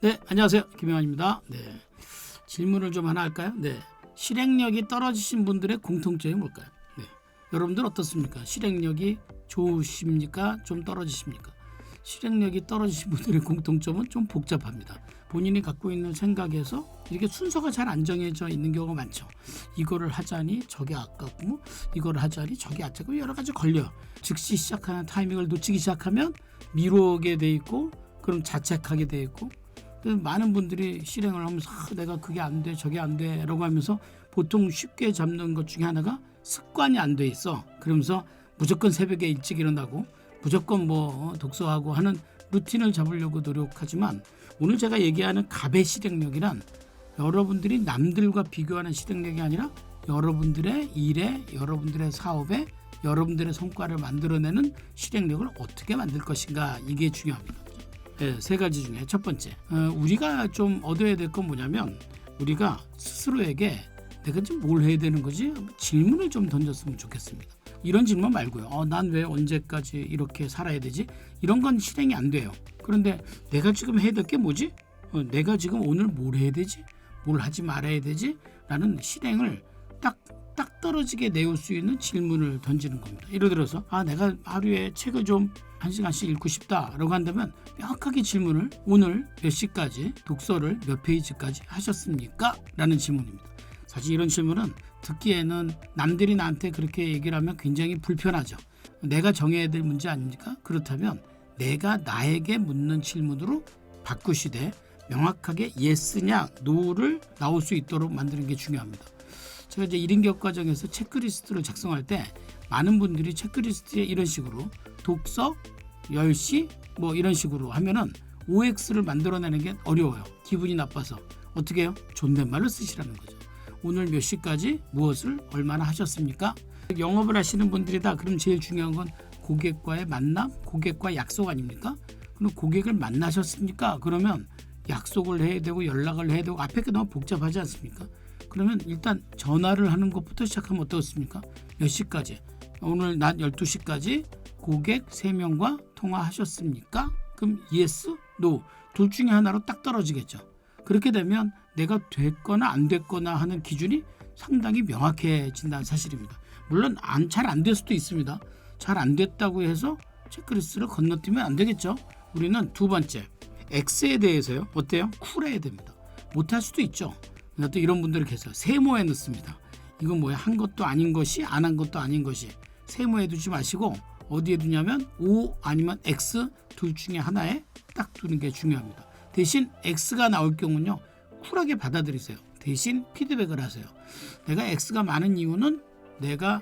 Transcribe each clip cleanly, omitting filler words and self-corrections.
네, 안녕하세요. 김영환입니다. 네, 질문을 좀 하나 할까요? 네, 실행력이 떨어지신 분들의 공통점이 뭘까요? 네, 여러분들 어떻습니까? 실행력이 좋으십니까? 좀 떨어지십니까? 실행력이 떨어지신 분들의 공통점은 좀 복잡합니다. 본인이 갖고 있는 생각에서 이렇게 순서가 잘 안 정해져 있는 경우가 많죠. 이거를 하자니 저게 아깝고, 이거를 하자니 저게 아깝고, 여러 가지 걸려요. 즉시 시작하는 타이밍을 놓치기 시작하면 미루게 돼 있고, 그럼 자책하게 돼 있고, 많은 분들이 실행을 하면서 내가 그게 안 돼, 저게 안 돼 라고 하면서 보통 쉽게 잡는 것 중에 하나가 습관이 안 돼 있어. 그러면서 무조건 새벽에 일찍 일어나고 무조건 독서하고 하는 루틴을 잡으려고 노력하지만, 오늘 제가 얘기하는 갑의 실행력이란 여러분들이 남들과 비교하는 실행력이 아니라 여러분들의 일에, 여러분들의 사업에, 여러분들의 성과를 만들어내는 실행력을 어떻게 만들 것인가, 이게 중요합니다. 네, 세 가지 중에 첫 번째, 우리가 좀 얻어야 될 건 뭐냐면, 우리가 스스로에게 내가 지금 뭘 해야 되는 거지? 질문을 좀 던졌으면 좋겠습니다. 이런 질문 말고요. 난 왜 언제까지 이렇게 살아야 되지? 이런 건 실행이 안 돼요. 그런데 내가 지금 해야 될 게 뭐지? 내가 지금 오늘 뭘 해야 되지? 뭘 하지 말아야 되지? 라는 실행을 딱 떨어지게 내올 수 있는 질문을 던지는 겁니다. 예를 들어서 내가 하루에 책을 좀 1시간씩 읽고 싶다라고 한다면 명확하게 질문을, 오늘 몇 시까지 독서를 몇 페이지까지 하셨습니까? 라는 질문입니다. 사실 이런 질문은 듣기에는 남들이 나한테 그렇게 얘기를 하면 굉장히 불편하죠. 내가 정해야 될 문제 아닙니까? 그렇다면 내가 나에게 묻는 질문으로 바꾸시되 명확하게 예스냐 노를 나올 수 있도록 만드는 게 중요합니다. 제가 이제 1인 교육 과정에서 체크리스트를 작성할 때 많은 분들이 체크리스트에 이런 식으로 독서 10시 이런 식으로 하면은 OX를 만들어내는 게 어려워요. 기분이 나빠서 어떻게 해요? 존댓말로 쓰시라는 거죠. 오늘 몇 시까지 무엇을 얼마나 하셨습니까? 영업을 하시는 분들이다. 그럼 제일 중요한 건 고객과의 만남, 고객과 약속 아닙니까? 그럼 고객을 만나셨습니까? 그러면 약속을 해야 되고 연락을 해야 되고 앞에 게 너무 복잡하지 않습니까? 그러면 일단 전화를 하는 것부터 시작하면 어떻습니까? 몇 시까지? 오늘 낮 12시까지 고객 3명과 통화하셨습니까? 그럼 yes, no 둘 중에 하나로 딱 떨어지겠죠. 그렇게 되면 내가 됐거나 안 됐거나 하는 기준이 상당히 명확해진다는 사실입니다. 물론 잘 안 될 수도 있습니다. 잘 안 됐다고 해서 체크리스트를 건너뛰면 안 되겠죠. 우리는 두 번째, X에 대해서요. 어때요? 쿨해야 됩니다. 못할 수도 있죠. 또 이런 분들이 계세요. 세모에 넣습니다. 이건 뭐야? 한 것도 아닌 것이, 안 한 것도 아닌 것이. 세모에 두지 마시고 어디에 두냐면 O 아니면 X 둘 중에 하나에 딱 두는 게 중요합니다. 대신 X가 나올 경우는요, 쿨하게 받아들이세요. 대신 피드백을 하세요. 내가 X가 많은 이유는 내가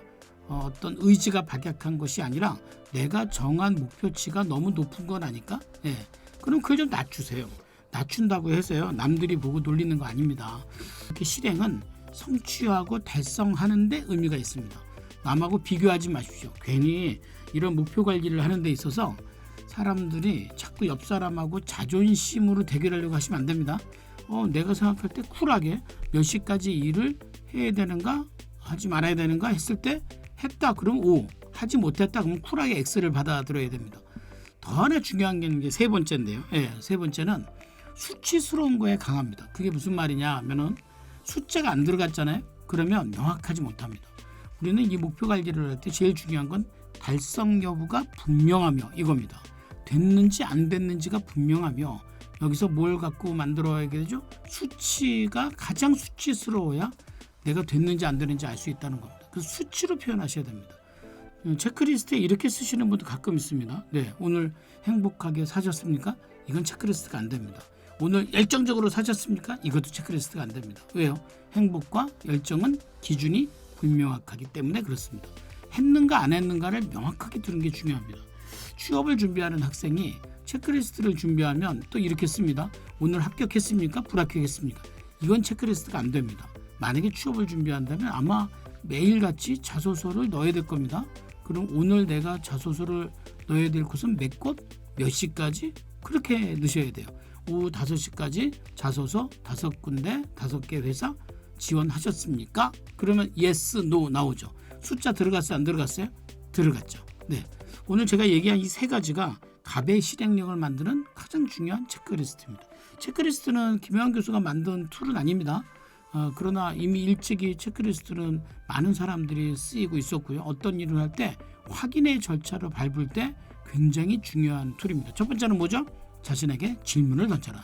어떤 의지가 박약한 것이 아니라 내가 정한 목표치가 너무 높은 건 아닐까? 네. 그럼 그걸 좀 낮추세요. 낮춘다고 해서요, 남들이 보고 놀리는 거 아닙니다. 이렇게 실행은 성취하고 달성하는 데 의미가 있습니다. 남하고 비교하지 마십시오. 괜히 이런 목표 관리를 하는 데 있어서 사람들이 자꾸 옆 사람하고 자존심으로 대결하려고 하시면 안 됩니다. 내가 생각할 때 쿨하게 몇 시까지 일을 해야 되는가, 하지 말아야 되는가 했을 때 했다 그러면 O, 하지 못했다 그러면 쿨하게 X를 받아들여야 됩니다. 더 하나 중요한 게 있는 게 세 번째인데요. 세 번째는 수치스러운 거에 강합니다. 그게 무슨 말이냐 하면은 숫자가 안 들어갔잖아요. 그러면 명확하지 못합니다. 우리는 이 목표 관리를 할 때 제일 중요한 건 달성 여부가 분명하며 이겁니다. 됐는지 안 됐는지가 분명하며, 여기서 뭘 갖고 만들어야 되죠? 수치가 가장 수치스러워야 내가 됐는지 안 됐는지 알 수 있다는 겁니다. 그 수치로 표현하셔야 됩니다. 체크리스트에 이렇게 쓰시는 분도 가끔 있습니다. 네, 오늘 행복하게 사셨습니까? 이건 체크리스트가 안 됩니다. 오늘 열정적으로 사셨습니까? 이것도 체크리스트가 안 됩니다. 왜요? 행복과 열정은 기준이 불명확하기 때문에 그렇습니다. 했는가 안 했는가를 명확하게 두는 게 중요합니다. 취업을 준비하는 학생이 체크리스트를 준비하면 또 이렇게 씁니다. 오늘 합격했습니까? 불합격했습니까? 이건 체크리스트가 안 됩니다. 만약에 취업을 준비한다면 아마 매일같이 자소서를 넣어야 될 겁니다. 그럼 오늘 내가 자소서를 넣어야 될 곳은 몇 곳, 몇 시까지? 그렇게 넣으셔야 돼요. 오후 5시까지 자소서 5군데, 5개 회사 지원하셨습니까? 그러면 yes, no 나오죠. 숫자 들어갔어요? 안 들어갔어요? 들어갔죠. 네, 오늘 제가 얘기한 이 세 가지가 갑의 실행력을 만드는 가장 중요한 체크리스트입니다. 체크리스트는 김영환 교수가 만든 툴은 아닙니다. 그러나 이미 일찍이 체크리스트는 많은 사람들이 쓰이고 있었고요. 어떤 일을 할 때 확인의 절차를 밟을 때 굉장히 중요한 툴입니다. 첫 번째는 뭐죠? 자신에게 질문을 던져라.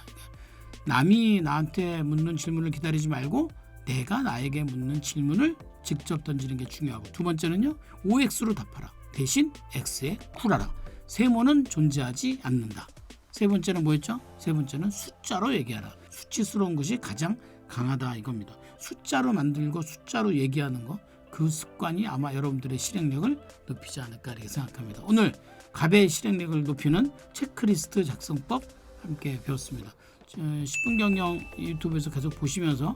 남이 나한테 묻는 질문을 기다리지 말고 내가 나에게 묻는 질문을 직접 던지는 게 중요하고, 두 번째는요, OX로 답하라. 대신 X에 쿨하라. 세모는 존재하지 않는다. 세 번째는 뭐였죠? 세 번째는 숫자로 얘기하라. 수치스러운 것이 가장 강하다 이겁니다. 숫자로 만들고 숫자로 얘기하는 거, 그 습관이 아마 여러분들의 실행력을 높이지 않을까 이렇게 생각합니다. 오늘 갑의 실행력을 높이는 체크리스트 작성법 함께 배웠습니다. 10분 경영 유튜브에서 계속 보시면서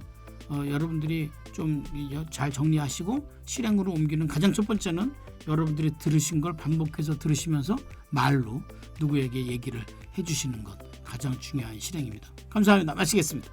여러분들이 좀 잘 정리하시고 실행으로 옮기는 가장 첫 번째는 여러분들이 들으신 걸 반복해서 들으시면서 말로 누구에게 얘기를 해주시는 것, 가장 중요한 실행입니다. 감사합니다. 마치겠습니다.